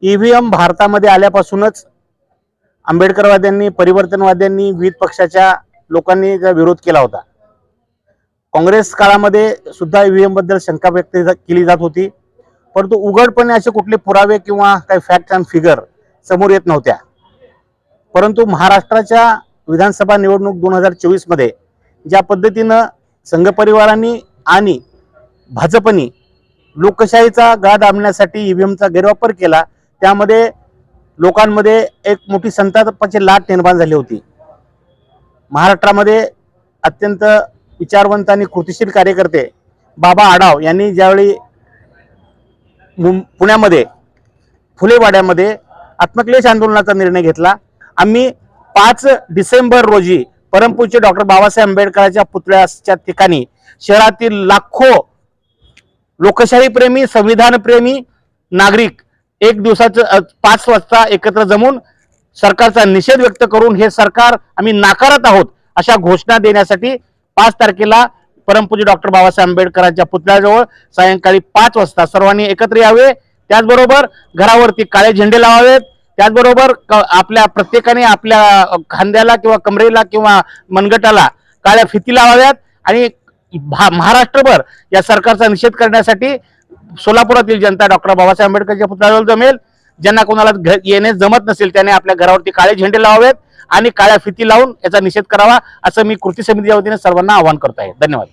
EVM भारतामध्ये आल्यापासूनच आंबेडकरवाद्यांनी, परिवर्तनवाद्यांनी, विविध पक्षाच्या लोकांनी त्याचा विरोध केला होता। काँग्रेस काळामध्ये सुद्धा ईव्हीएम बद्दल शंका व्यक्त केली जात होती, परंतु उघडपणे असे कुठले पुरावे किंवा काही फॅक्ट अँड फिगर समोर येत नव्हत्या। परंतु महाराष्ट्राच्या विधानसभा निवडणूक 2024 मध्ये ज्या पद्धतीनं संघ परिवारांनी आणि भाजपनी लोकशाहीचा गळा दाबण्यासाठी ईव्हीएमचा गैरवापर केला, त्यामध्ये लोकांमध्ये एक मोठी संतापाची लाट निर्माण झाली होती। महाराष्ट्रामध्ये अत्यंत विचारवंत आणि कृतिशील कार्यकर्ते बाबा आढाव यांनी ज्यावेळी पुण्यामध्ये फुलेवाड्यामध्ये आत्मक्लेश आंदोलनाचा निर्णय घेतला। आम्ही 5 डिसेंबर रोजी परमपूज्य डॉक्टर बाबासाहेब आंबेडकरांच्या पुतळ्याच्या ठिकाणी शहरातील लाखो लोकशाही प्रेमी, संविधान प्रेमी नागरिक एक दिवसाचं 5 वाजता एकत्र जमून सरकारचा निषेध व्यक्त करून हे सरकार आम्ही नाकारत आहोत अशा घोषणा देण्यासाठी 5 तारखेला परमपूज्य डॉक्टर बाबासाहेब आंबेडकरांच्या पुतळ्याजवळ सायंकाळी 5 वाजता सर्वांनी एकत्र यावे। त्याचबरोबर घरावरती काळे झेंडे लावावेत। त्याचबरोबर आपल्या प्रत्येकाने आपल्या खांद्याला किंवा कमरेला किंवा मनगटाला काळ्या फिती लावाव्यात आणि महाराष्ट्रभर या सरकारचा निषेध करण्यासाठी सोलापुरातील जनता डॉक्टर बाबासाहेब आंबेडकरच्या पुतळ्याजवळ जमेल। ज्यांना कोणाला येणे जमत नसेल त्याने आपल्या घरावरती काळे झेंडे लावावेत आणि काळ्या फिती लावून याचा निषेध करावा, असं मी कृती समितीच्या वतीने सर्वांना आवाहन करत आहे। धन्यवाद।